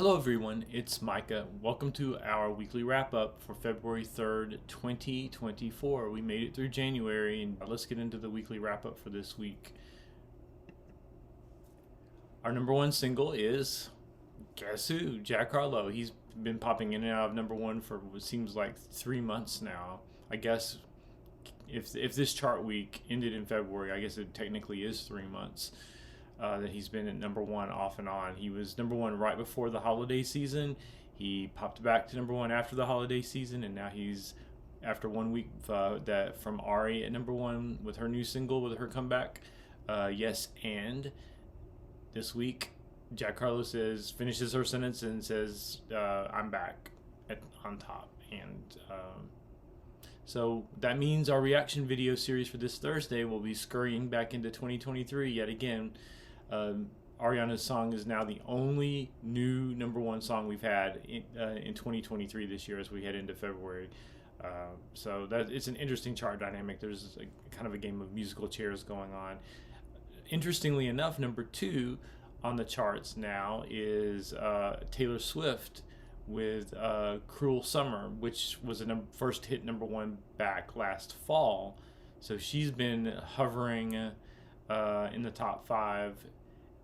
Hello everyone, it's Micah. Welcome to our weekly wrap-up for February 3rd, 2024. We made it through January, and let's get into the weekly wrap-up for this week. Our number one single is, guess who? Jack Harlow. He's been popping in and out of number one for what seems like 3 months now. I guess if this chart week ended in February, I guess it technically is 3 months. That he's been at number one off and on. He was number one right before the holiday season. He popped back to number one after the holiday season, and now he's, after 1 week that from Ari at number one with her new single, with her comeback, Yes and. This week, Jack Harlow finishes her sentence and says, I'm back on top. And so that means our reaction video series for this Thursday will be scurrying back into 2023 yet again. Ariana's song is now the only new number one song we've had in 2023 this year as we head into February. So that it's an interesting chart dynamic. There's kind of a game of musical chairs going on. Interestingly enough, number two on the charts now is Taylor Swift with Cruel Summer, which was a first hit number one back last fall. So she's been hovering in the top five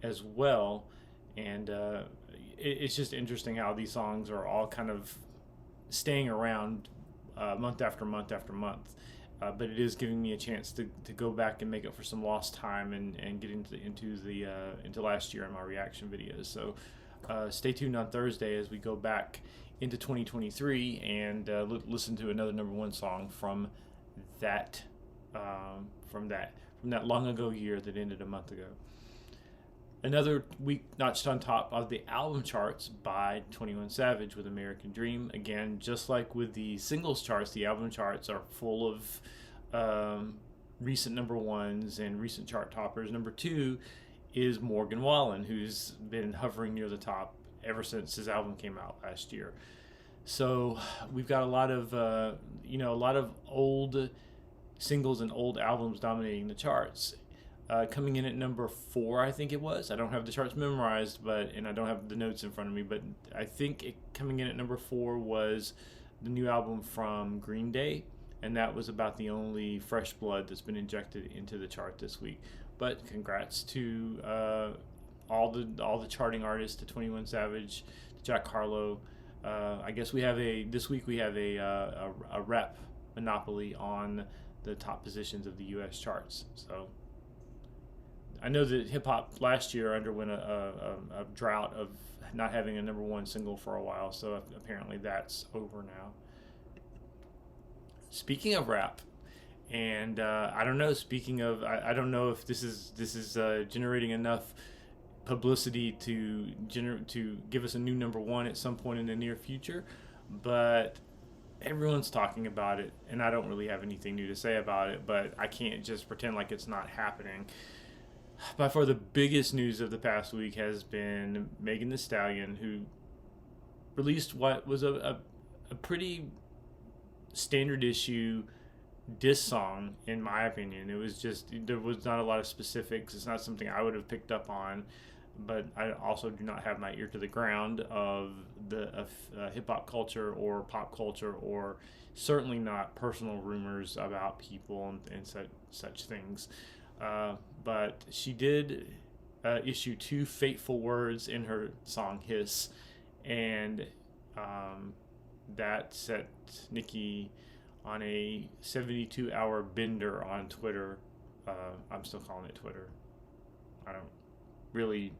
as well, and it's just interesting how these songs are all kind of staying around month after month after month, but it is giving me a chance to go back and make up for some lost time and get into last year in my reaction videos. So stay tuned on Thursday as we go back into 2023 and listen to another number one song from that long ago year that ended a month ago. Another week notched on top of the album charts by 21 Savage with American Dream. Again, just like with the singles charts, the album charts are full of recent number ones and recent chart toppers. Number two is Morgan Wallen, who's been hovering near the top ever since his album came out last year. So we've got a lot of old singles and old albums dominating the charts. Coming in at number 4, I think it was. I don't have the charts memorized, and I don't have the notes in front of me, but I think coming in at number 4 was the new album from Green Day, and that was about the only fresh blood that's been injected into the chart this week. But congrats to all the charting artists, to 21 Savage, to Jack Harlow. I guess this week we have a rep monopoly on the top positions of the U.S. charts. So I know that hip hop last year underwent a drought of not having a number one single for a while, so apparently that's over now. Speaking of rap, and I don't know. Speaking of, I don't know if this is generating enough publicity to give us a new number one at some point in the near future, but everyone's talking about it, and I don't really have anything new to say about it. But I can't just pretend like it's not happening. By far the biggest news of the past week has been Megan Thee Stallion, who released what was a pretty standard issue diss song, in my opinion. It was just, there was not a lot of specifics. It's not something I would have picked up on, but I also do not have my ear to the ground of hip-hop culture or pop culture, or certainly not personal rumors about people and such things. But she did issue 2 fateful words in her song Hiss, and that set Nicki on a 72-hour bender on Twitter. I'm still calling it Twitter. I don't really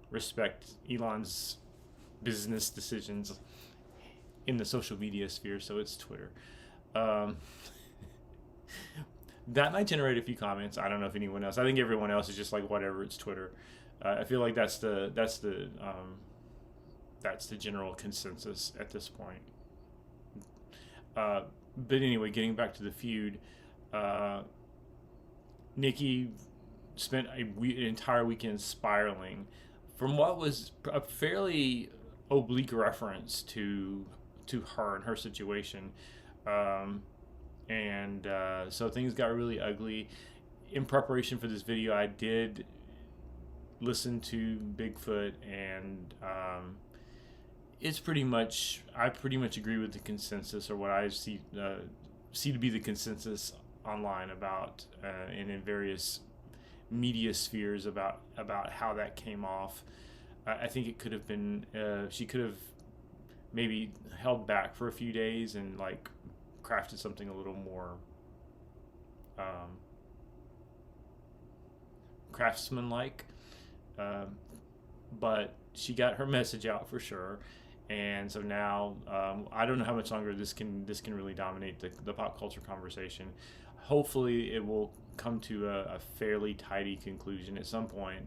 respect Elon's business decisions in the social media sphere, so it's Twitter. That might generate a few comments. I don't know if anyone else. I think everyone else is just like, whatever, it's Twitter. I feel like that's the general consensus at this point. But anyway, getting back to the feud, Nicki spent an entire weekend spiraling from what was a fairly oblique reference to her and her situation. So things got really ugly. In preparation for this video, I did listen to Bigfoot and it's pretty much, I pretty much agree with the consensus, or what I see to be the consensus online about and in various media spheres about how that came off. I think it could have been, she could have maybe held back for a few days and like crafted something a little more craftsman-like. But she got her message out for sure, and so now I don't know how much longer this can really dominate the pop culture conversation. Hopefully, it will come to a fairly tidy conclusion at some point.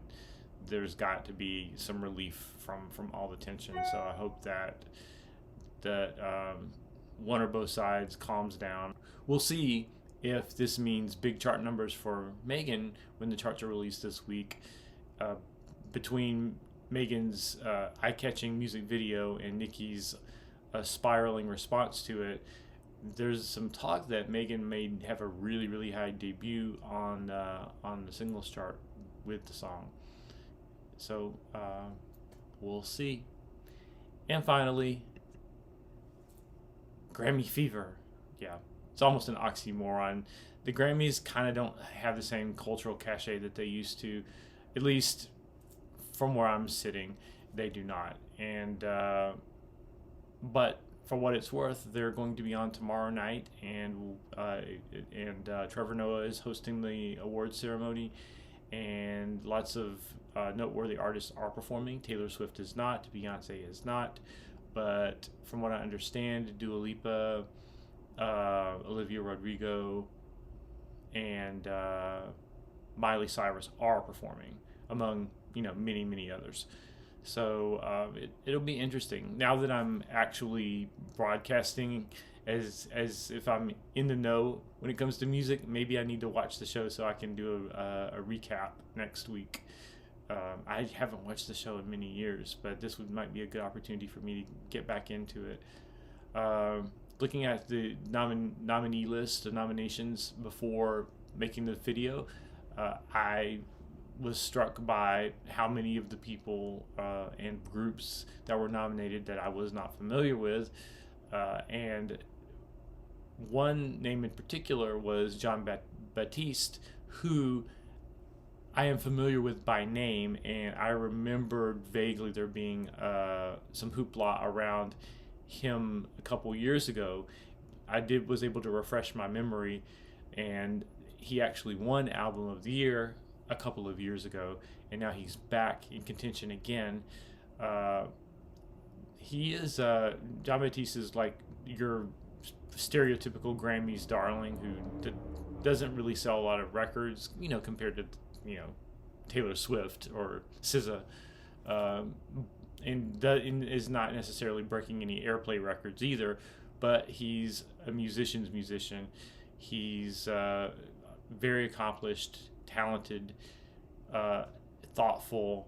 There's got to be some relief from all the tension. So I hope that one or both sides calms down. We'll see if this means big chart numbers for Megan when the charts are released this week. Between Megan's eye-catching music video and Nicki's spiraling response to it, there's some talk that Megan may have a really, really high debut on the singles chart with the song. So we'll see. And finally, Grammy fever. Yeah, it's almost an oxymoron. The Grammys kind of don't have the same cultural cachet that they used to, at least from where I'm sitting. They do not. And but for what it's worth, they're going to be on tomorrow night, and Trevor Noah is hosting the awards ceremony, and lots of noteworthy artists are performing. Taylor Swift is not, Beyonce is not, but from what I understand, Dua Lipa, Olivia Rodrigo, and Miley Cyrus are performing, among many others. So it'll be interesting. Now that I'm actually broadcasting as if I'm in the know when it comes to music, maybe I need to watch the show so I can do a recap next week. I haven't watched the show in many years, but this might be a good opportunity for me to get back into it. Looking at the nominee list of nominations before making the video, I was struck by how many of the people and groups that were nominated that I was not familiar with, and one name in particular was John Baptiste, who I am familiar with by name, and I remembered vaguely there being some hoopla around him a couple years ago. I was able to refresh my memory, and he actually won Album of the Year a couple of years ago, and now he's back in contention again. He is John Baptiste is like your stereotypical Grammys darling who doesn't really sell a lot of records, compared to Taylor Swift or SZA, and is not necessarily breaking any airplay records either. But he's a musician's musician. He's very accomplished, talented, thoughtful,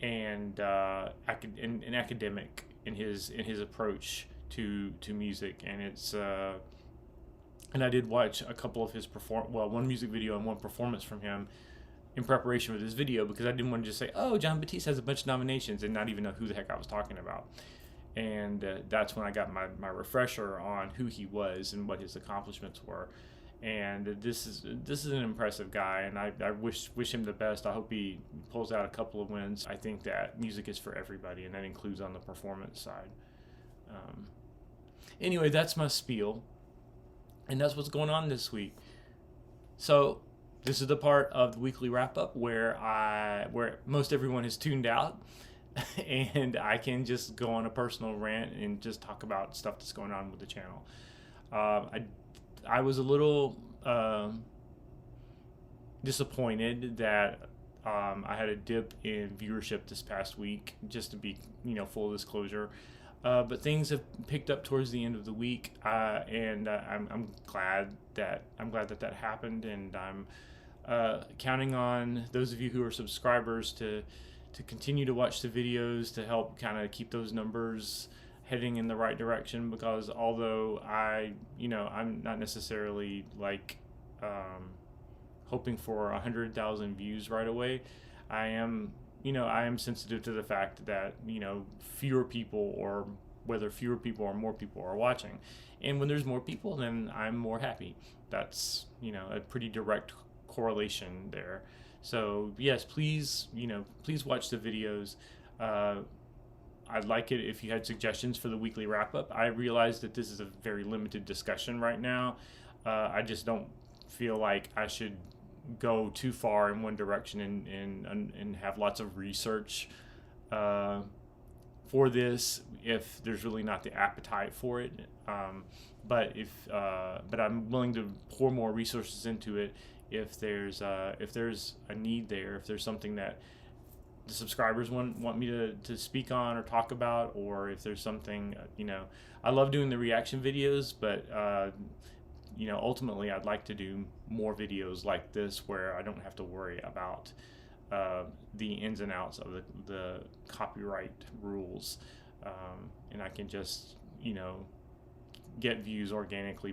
and an academic in his approach to music. And it's and I did watch a couple of his one music video and one performance from him in preparation for this video, because I didn't want to just say, oh, John Baptiste has a bunch of nominations, and not even know who the heck I was talking about. And that's when I got my refresher on who he was and what his accomplishments were. And this is an impressive guy, and I wish him the best. I hope he pulls out a couple of wins. I think that music is for everybody, and that includes on the performance side. Anyway, that's my spiel, and that's what's going on this week. So this is the part of the weekly wrap-up where most everyone has tuned out, and I can just go on a personal rant and just talk about stuff that's going on with the channel. I was a little disappointed that I had a dip in viewership this past week, just to be full disclosure. But things have picked up towards the end of the week, and I'm glad that happened, and I'm counting on those of you who are subscribers to continue to watch the videos to help kind of keep those numbers heading in the right direction, because although I'm not necessarily hoping for 100,000 views right away, I am I am sensitive to the fact that, fewer people, or whether fewer people or more people are watching. And when there's more people, then I'm more happy. That's, a pretty direct correlation there. So yes, please, please watch the videos. Uh, I'd like it if you had suggestions for the weekly wrap up. I realize that this is a very limited discussion right now. I just don't feel like I should go too far in one direction and have lots of research uh, for this if there's really not the appetite for it. But I'm willing to pour more resources into it if there's a need there, if there's something that the subscribers want me to speak on or talk about, or if there's something, I love doing the reaction videos, but ultimately I'd like to do more videos like this where I don't have to worry about the ins and outs of the copyright rules, and I can just get views organically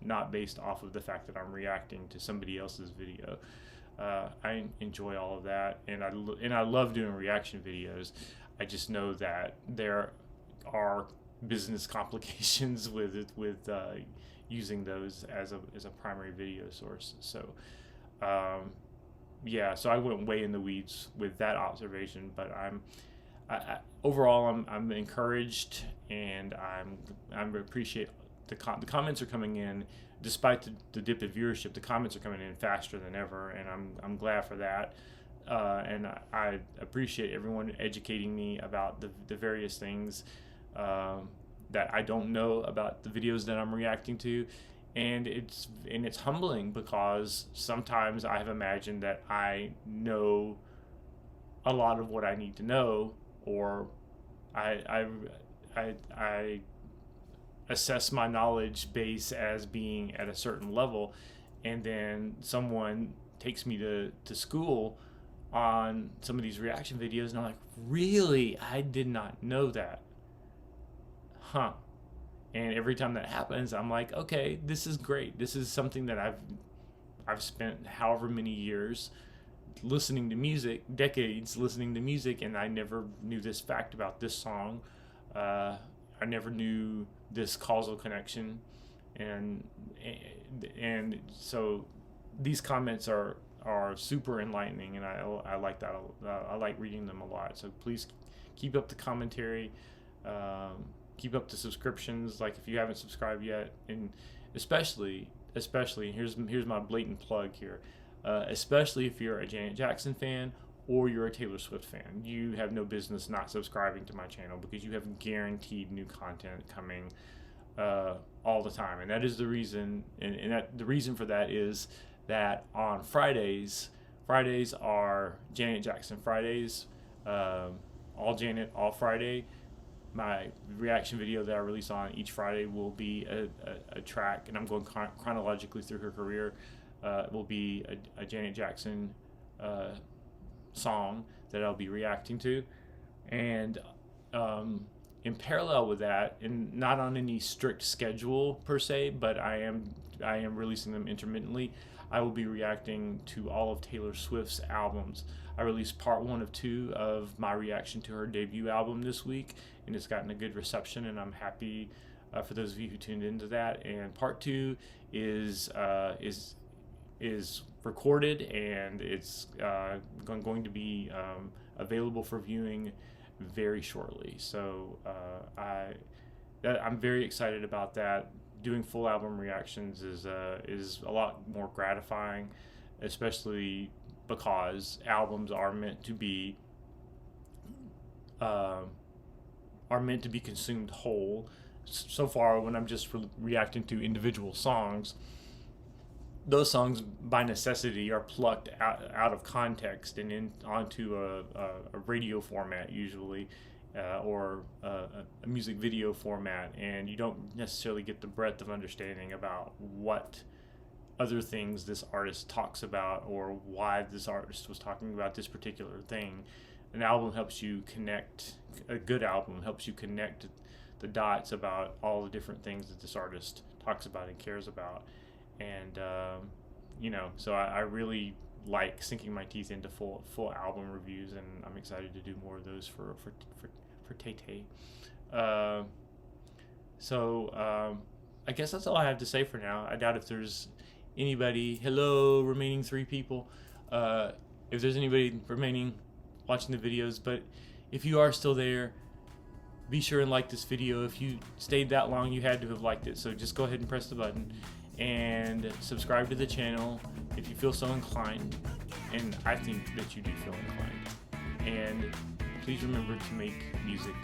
not based off of the fact that I'm reacting to somebody else's video. I enjoy all of that, and I love doing reaction videos. I just know that there are business complications with using those as a primary video source. So so I went way in the weeds with that observation, but overall I'm encouraged, and I appreciate the comments are coming in. Despite the dip in viewership, the comments are coming in faster than ever, and I'm glad for that. And I appreciate everyone educating me about the various things that I don't know about the videos that I'm reacting to, and it's humbling, because sometimes I have imagined that I know a lot of what I need to know, or I assess my knowledge base as being at a certain level, and then someone takes me to school on some of these reaction videos, and I'm like, really? I did not know that. And every time that happens, I'm like, okay, this is great. This is something that I've spent however many years listening to music, decades listening to music, and I never knew this fact about this song. I never knew this causal connection, and so these comments are super enlightening, and I like that. I like reading them a lot. So please keep up the commentary, keep up the subscriptions. Like, if you haven't subscribed yet, and especially here's my blatant plug here. Especially if you're a Janet Jackson fan or you're a Taylor Swift fan, you have no business not subscribing to my channel, because you have guaranteed new content coming all the time. And that is the reason, and that the reason for that is that on Fridays are Janet Jackson Fridays, all Janet, all Friday. My reaction video that I release on each Friday will be a track, and I'm going chronologically through her career. It will be a Janet Jackson song that I'll be reacting to, and in parallel with that, and not on any strict schedule per se, but I am releasing them intermittently, I will be reacting to all of Taylor Swift's albums. I released part 1 of 2 of my reaction to her debut album this week, and it's gotten a good reception, and I'm happy for those of you who tuned into that. And part 2 is recorded, and it's going to be available for viewing very shortly. So I'm very excited about that. Doing full album reactions is a lot more gratifying, especially because albums are meant to be consumed whole. So far, when I'm just reacting to individual songs, those songs by necessity are plucked out of context and onto a radio format usually, or a music video format, and you don't necessarily get the breadth of understanding about what other things this artist talks about, or why this artist was talking about this particular thing. An album helps you connect, a good album helps you connect the dots about all the different things that this artist talks about and cares about. And so I really like sinking my teeth into full album reviews, and I'm excited to do more of those for Tay Tay. I guess that's all I have to say for now. I doubt if there's anybody. Hello, remaining 3 people. If there's anybody remaining watching the videos, but if you are still there, be sure and like this video. If you stayed that long, you had to have liked it. So just go ahead and press the button and subscribe to the channel if you feel so inclined. And I think that you do feel inclined. And please remember to make music